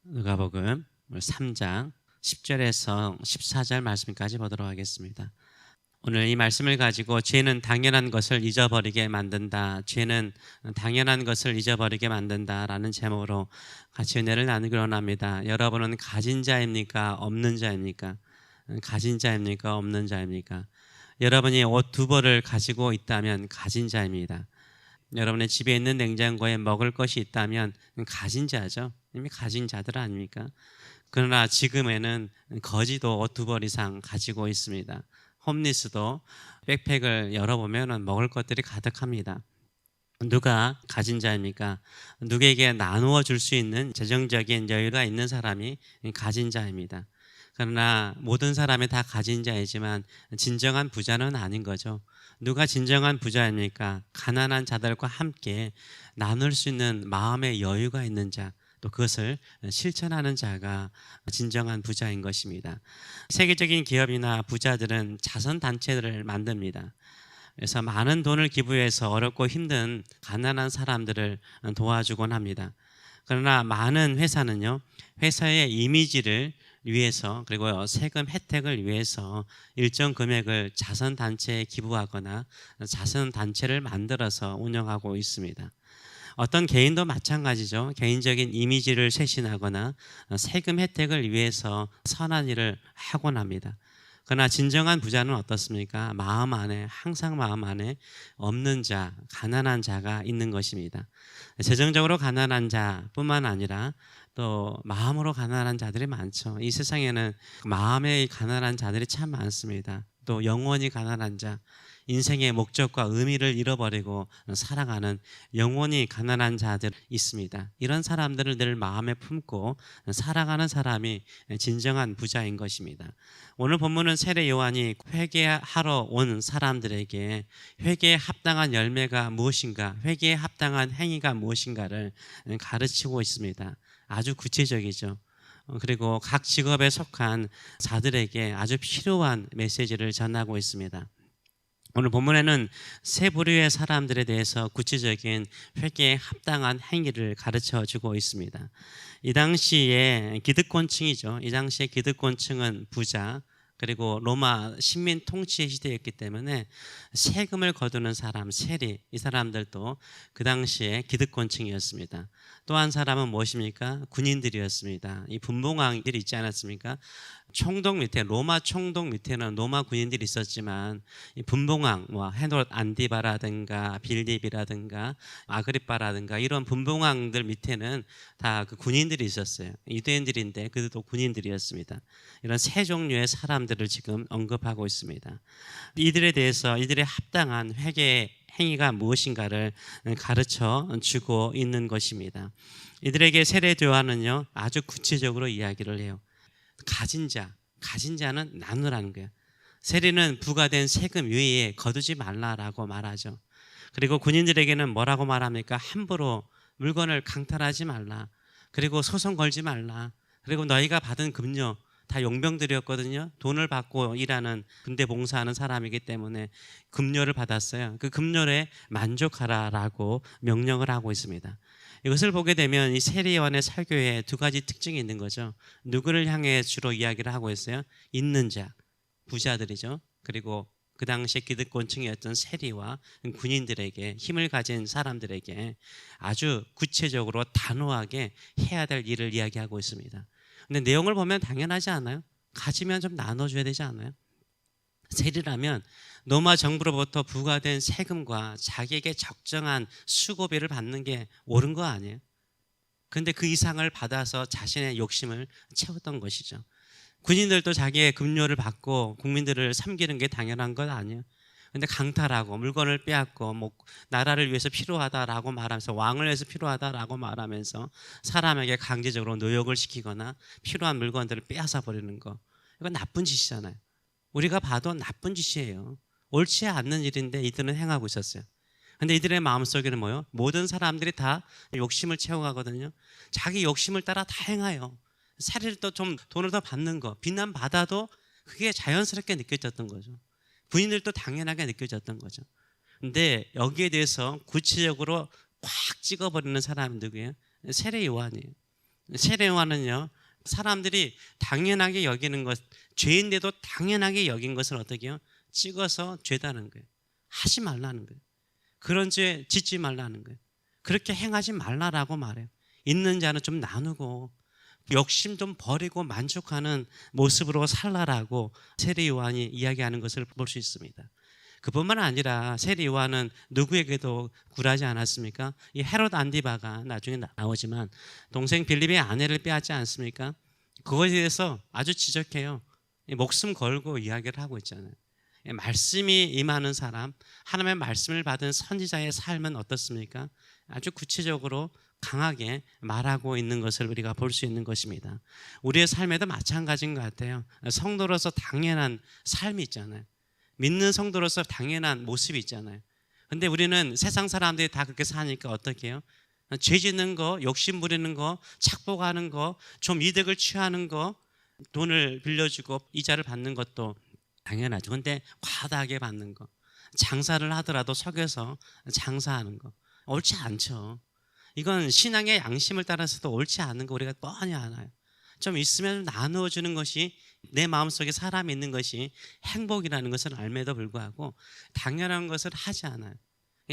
누가복음 3장 10절에서 14절 말씀까지 보도록 하겠습니다. 오늘 이 말씀을 가지고 죄는 당연한 것을 잊어버리게 만든다. 죄는 당연한 것을 잊어버리게 만든다라는 제목으로 같이 은혜를 나누기로 합니다. 여러분은 가진 자입니까? 없는 자입니까? 가진 자입니까? 없는 자입니까? 여러분이 옷 두 벌을 가지고 있다면 가진 자입니다. 여러분의 집에 있는 냉장고에 먹을 것이 있다면 가진 자죠. 이미 가진 자들 아닙니까? 그러나 지금에는 거지도 옷 두 벌 이상 가지고 있습니다. 홈리스도 백팩을 열어보면 먹을 것들이 가득합니다. 누가 가진 자입니까? 누구에게 나누어 줄 수 있는 재정적인 여유가 있는 사람이 가진 자입니다. 그러나 모든 사람이 다 가진 자이지만 진정한 부자는 아닌 거죠. 누가 진정한 부자입니까? 가난한 자들과 함께 나눌 수 있는 마음의 여유가 있는 자, 또 그것을 실천하는 자가 진정한 부자인 것입니다. 세계적인 기업이나 부자들은 자선단체를 만듭니다. 그래서 많은 돈을 기부해서 어렵고 힘든 가난한 사람들을 도와주곤 합니다. 그러나 많은 회사는요, 회사의 이미지를 위해서 그리고 세금 혜택을 위해서 일정 금액을 자선단체에 기부하거나 자선단체를 만들어서 운영하고 있습니다. 어떤 개인도 마찬가지죠. 개인적인 이미지를 쇄신하거나 세금 혜택을 위해서 선한 일을 하곤 합니다. 그러나 진정한 부자는 어떻습니까? 마음 안에, 항상 마음 안에 없는 자, 가난한 자가 있는 것입니다. 재정적으로 가난한 자뿐만 아니라 또 마음으로 가난한 자들이 많죠. 이 세상에는 마음의 가난한 자들이 참 많습니다. 또 영원히 가난한 자, 인생의 목적과 의미를 잃어버리고 살아가는 영원히 가난한 자들 있습니다. 이런 사람들을 늘 마음에 품고 살아가는 사람이 진정한 부자인 것입니다. 오늘 본문은 세례 요한이 회개하러 온 사람들에게 회개에 합당한 열매가 무엇인가, 회개에 합당한 행위가 무엇인가를 가르치고 있습니다. 아주 구체적이죠. 그리고 각 직업에 속한 자들에게 아주 필요한 메시지를 전하고 있습니다. 오늘 본문에는 세 부류의 사람들에 대해서 구체적인 회개에 합당한 행위를 가르쳐 주고 있습니다. 이 당시에 기득권층이죠. 이 당시에 기득권층은 부자, 그리고 로마 식민 통치 시대였기 때문에 세금을 거두는 사람, 세리, 이 사람들도 그 당시에 기득권층이었습니다. 또 한 사람은 무엇입니까? 군인들이었습니다. 이 분봉왕들이 있지 않았습니까? 총독 밑에, 로마 총독 밑에는 로마 군인들이 있었지만 이 분봉왕, 헤롯 안디바라든가 빌립이라든가 아그리빠라든가 이런 분봉왕들 밑에는 다 그 군인들이 있었어요. 유대인들인데 그들도 군인들이었습니다. 이런 세 종류의 사람들을 지금 언급하고 있습니다. 이들에 대해서 이들의 합당한 회개 행위가 무엇인가를 가르쳐 주고 있는 것입니다. 이들에게 세례 요한은요 아주 구체적으로 이야기를 해요. 가진 자는 나누라는 거예요. 세리는 부과된 세금 외에 거두지 말라라고 말하죠. 그리고 군인들에게는 뭐라고 말합니까? 함부로 물건을 강탈하지 말라. 그리고 소송 걸지 말라. 그리고 너희가 받은 급료 다 용병들이었거든요. 돈을 받고 일하는 군대 봉사하는 사람이기 때문에 급료를 받았어요. 그 급료에 만족하라라고 명령을 하고 있습니다. 이것을 보게 되면 이 세례요한의 설교에 두 가지 특징이 있는 거죠. 누구를 향해 주로 이야기를 하고 있어요? 있는 자, 부자들이죠. 그리고 그 당시에 기득권층이었던 세리와 군인들에게, 힘을 가진 사람들에게 아주 구체적으로 단호하게 해야 될 일을 이야기하고 있습니다. 근데 내용을 보면 당연하지 않아요? 가지면 좀 나눠줘야 되지 않아요? 세리라면 로마 정부로부터 부과된 세금과 자기에게 적정한 수고비를 받는 게 옳은 거 아니에요? 그런데 그 이상을 받아서 자신의 욕심을 채웠던 것이죠. 군인들도 자기의 급료를 받고 국민들을 섬기는 게 당연한 건 아니에요. 근데 강탈하고 물건을 빼앗고 나라를 위해서 필요하다라고 말하면서, 왕을 위해서 필요하다라고 말하면서 사람에게 강제적으로 노역을 시키거나 필요한 물건들을 빼앗아 버리는 거, 이건 나쁜 짓이잖아요. 우리가 봐도 나쁜 짓이에요. 옳지 않는 일인데 이들은 행하고 있었어요. 근데 이들의 마음속에는 뭐예요? 모든 사람들이 다 욕심을 채워가거든요. 자기 욕심을 따라 다 행해요. 살이를 또 좀 돈을 더 받는 거, 비난받아도 그게 자연스럽게 느껴졌던 거죠. 군인들도 당연하게 느껴졌던 거죠. 근데 여기에 대해서 구체적으로 꽉 찍어버리는 사람이 누구예요? 세례 요한이에요. 세례요한은요, 사람들이 당연하게 여기는 것, 죄인데도 당연하게 여긴 것을 어떻게 해요? 찍어서 죄다는 거예요. 하지 말라는 거예요. 그런 죄 짓지 말라는 거예요. 그렇게 행하지 말라라고 말해요. 있는 자는 좀 나누고 욕심 좀 버리고 만족하는 모습으로 살라라고 세례 요한이 이야기하는 것을 볼 수 있습니다. 그뿐만 아니라 세례 요한은 누구에게도 굴하지 않았습니까? 이 헤롯 안디바가 나중에 나오지만 동생 빌립의 아내를 빼앗지 않습니까? 그거에 대해서 아주 지적해요. 목숨 걸고 이야기를 하고 있잖아요. 말씀이 임하는 사람, 하나님의 말씀을 받은 선지자의 삶은 어떻습니까? 아주 구체적으로 강하게 말하고 있는 것을 우리가 볼 수 있는 것입니다. 우리의 삶에도 마찬가지인 것 같아요. 성도로서 당연한 삶이 있잖아요. 믿는 성도로서 당연한 모습이 있잖아요. 근데 우리는 세상 사람들이 다 그렇게 사니까 어떻게 해요? 죄 짓는 거, 욕심 부리는 거, 착복하는 거, 좀 이득을 취하는 거, 돈을 빌려주고 이자를 받는 것도 당연하죠. 근데 과다하게 받는 거, 장사를 하더라도 속여서 장사하는 거 옳지 않죠. 이건 신앙의 양심을 따라서도 옳지 않은 거 우리가 뻔히 알아요. 좀 있으면 나누어 주는 것이, 내 마음속에 사람이 있는 것이 행복이라는 것을 알매도 불구하고 당연한 것을 하지 않아요.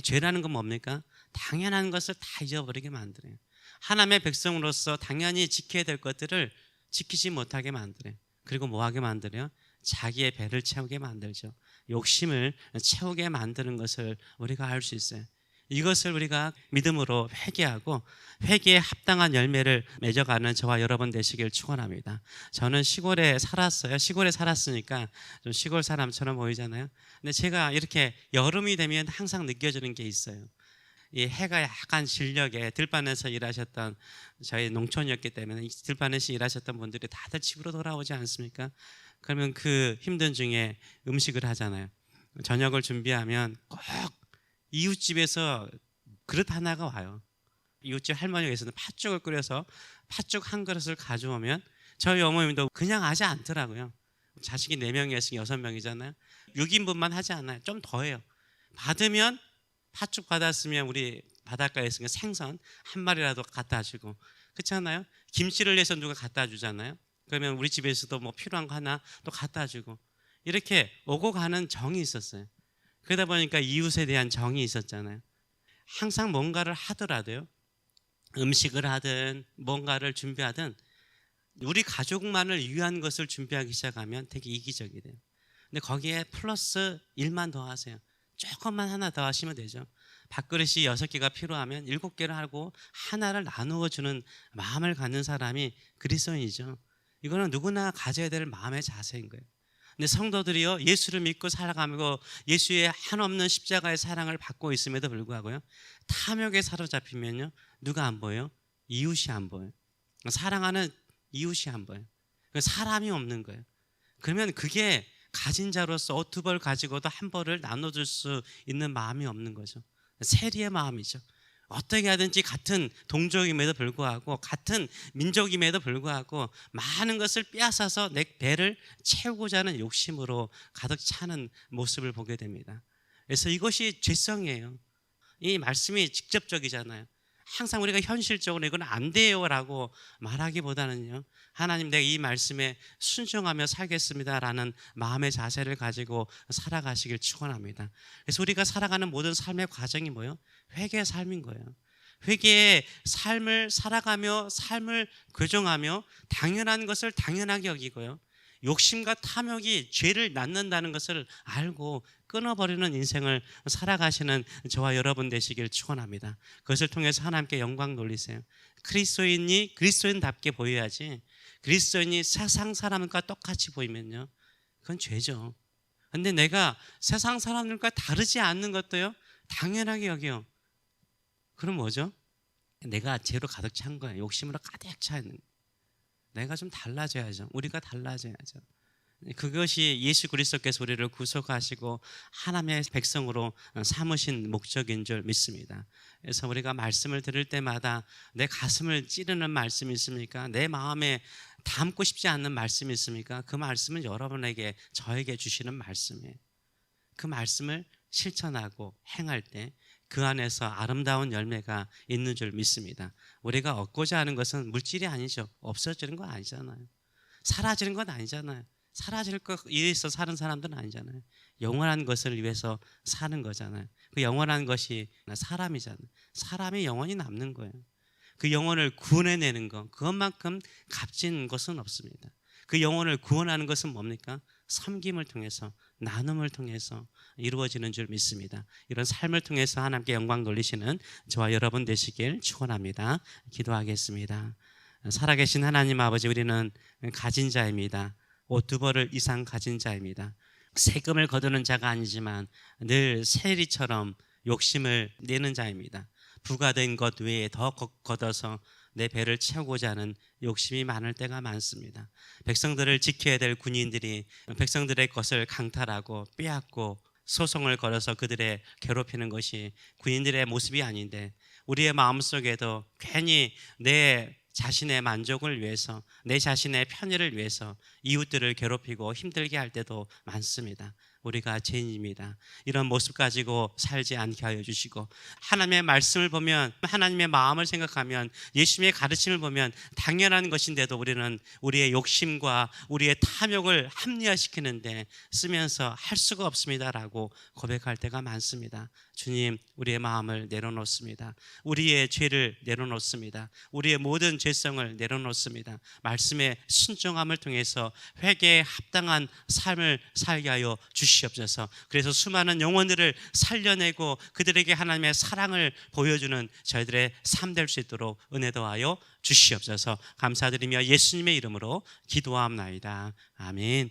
죄라는 건 뭡니까? 당연한 것을 다 잊어버리게 만들어요. 하나님의 백성으로서 당연히 지켜야 될 것들을 지키지 못하게 만들어요. 그리고 뭐하게 만들어요? 자기의 배를 채우게 만들죠. 욕심을 채우게 만드는 것을 우리가 알 수 있어요. 이것을 우리가 믿음으로 회개하고 회개에 합당한 열매를 맺어가는 저와 여러분 되시길 축원합니다. 저는 시골에 살았어요. 시골에 살았으니까 좀 시골 사람처럼 보이잖아요. 근데 제가 이렇게 여름이 되면 항상 느껴지는 게 있어요. 이 해가 약간 진력에 들판에서 일하셨던, 저희 농촌이었기 때문에 들판에서 일하셨던 분들이 다들 집으로 돌아오지 않습니까? 그러면 그 힘든 중에 음식을 하잖아요. 저녁을 준비하면 꼭 이웃집에서 그릇 하나가 와요. 이웃집 할머니께서는 팥죽을 끓여서 팥죽 한 그릇을 가져오면 저희 어머님도 그냥 하지 않더라고요. 자식이 4명이었으니 6명이잖아요. 6인분만 하지 않아요. 좀 더 해요. 받으면 팥죽 받았으면 우리 바닷가에 있으면 생선 한 마리라도 갖다 주고, 그렇잖아요. 김치를 내서 누가 갖다 주잖아요. 그러면 우리 집에서도 뭐 필요한 거 하나 또 갖다 주고, 이렇게 오고 가는 정이 있었어요. 그러다 보니까 이웃에 대한 정이 있었잖아요. 항상 뭔가를 하더라도요, 음식을 하든 뭔가를 준비하든 우리 가족만을 위한 것을 준비하기 시작하면 되게 이기적이 돼요. 근데 거기에 플러스 1만 더 하세요. 조금만 하나 더 하시면 되죠. 밥그릇이 6개가 필요하면 7개를 하고 하나를 나누어 주는 마음을 갖는 사람이 그리스도인이죠. 이거는 누구나 가져야 될 마음의 자세인 거예요. 근데 성도들이요, 예수를 믿고 살아가고 예수의 한없는 십자가의 사랑을 받고 있음에도 불구하고요, 탐욕에 사로잡히면요, 누가 안 보여요? 이웃이 안 보여요. 사랑하는 이웃이 안 보여요. 사람이 없는 거예요. 그러면 그게 가진 자로서 옷 2벌 가지고도 한 벌을 나눠줄 수 있는 마음이 없는 거죠. 세리의 마음이죠. 어떻게 하든지 같은 동족임에도 불구하고 같은 민족임에도 불구하고 많은 것을 빼앗아서 내 배를 채우고자 하는 욕심으로 가득 차는 모습을 보게 됩니다. 그래서 이것이 죄성이에요. 이 말씀이 직접적이잖아요. 항상 우리가 현실적으로 이건 안 돼요라고 말하기보다는요, 하나님, 내가 이 말씀에 순종하며 살겠습니다라는 마음의 자세를 가지고 살아가시길 축원합니다. 그래서 우리가 살아가는 모든 삶의 과정이 뭐예요? 회개의 삶인 거예요. 회개의 삶을 살아가며 삶을 교정하며 당연한 것을 당연하게 여기고요, 욕심과 탐욕이 죄를 낳는다는 것을 알고 끊어버리는 인생을 살아가시는 저와 여러분 되시길 축원합니다. 그것을 통해서 하나님께 영광 돌리세요. 그리스도인이 그리스도인답게 보여야지, 그리스도인이 세상 사람과 똑같이 보이면요, 그건 죄죠. 근데 내가 세상 사람들과 다르지 않는 것도요, 당연하게 여겨요. 그럼 뭐죠? 내가 죄로 가득 찬 거예요. 욕심으로 가득 차 있는 거예요. 내가 좀 달라져야죠. 우리가 달라져야죠. 그것이 예수 그리스도께서 우리를 구속하시고 하나님의 백성으로 삼으신 목적인 줄 믿습니다. 그래서 우리가 말씀을 들을 때마다 내 가슴을 찌르는 말씀이 있습니까? 내 마음에 담고 싶지 않는 말씀이 있습니까? 그 말씀은 여러분에게, 저에게 주시는 말씀이에요. 그 말씀을 실천하고 행할 때 그 안에서 아름다운 열매가 있는 줄 믿습니다. 우리가 얻고자 하는 것은 물질이 아니죠. 없어지는 건 아니잖아요. 사라지는 건 아니잖아요. 사라질 것 위해서 사는 사람들은 아니잖아요. 영원한 것을 위해서 사는 거잖아요. 그 영원한 것이 사람이잖아요. 사람이 영원히 남는 거예요. 그 영혼을 구원해내는 것, 그것만큼 값진 것은 없습니다. 그 영혼을 구원하는 것은 뭡니까? 섬김을 통해서, 나눔을 통해서 이루어지는 줄 믿습니다. 이런 삶을 통해서 하나님께 영광 돌리시는 저와 여러분 되시길 축원합니다. 기도하겠습니다. 살아계신 하나님 아버지, 우리는 가진 자입니다. 옷 두 벌을 이상 가진 자입니다. 세금을 거두는 자가 아니지만 늘 세리처럼 욕심을 내는 자입니다. 부과된 것 외에 더 걷어서 내 배를 채우고자 하는 욕심이 많을 때가 많습니다. 백성들을 지켜야 될 군인들이 백성들의 것을 강탈하고 빼앗고 소송을 걸어서 그들의 괴롭히는 것이 군인들의 모습이 아닌데, 우리의 마음속에도 괜히 내 자신의 만족을 위해서, 내 자신의 편의를 위해서 이웃들을 괴롭히고 힘들게 할 때도 많습니다. 우리가 죄인입니다. 이런 모습 가지고 살지 않게 하여 주시고, 하나님의 말씀을 보면, 하나님의 마음을 생각하면, 예수님의 가르침을 보면 당연한 것인데도 우리는 우리의 욕심과 우리의 탐욕을 합리화시키는데 쓰면서 할 수가 없습니다라고 고백할 때가 많습니다. 주님, 우리의 마음을 내려놓습니다. 우리의 죄를 내려놓습니다. 우리의 모든 죄성을 내려놓습니다. 말씀의 순종함을 통해서 회개에 합당한 삶을 살게 하여 주시옵소서. 그래서 수많은 영혼들을 살려내고 그들에게 하나님의 사랑을 보여주는 저희들의 삶 될 수 있도록 은혜 더하여 주시옵소서. 감사드리며 예수님의 이름으로 기도하옵나이다. 아멘.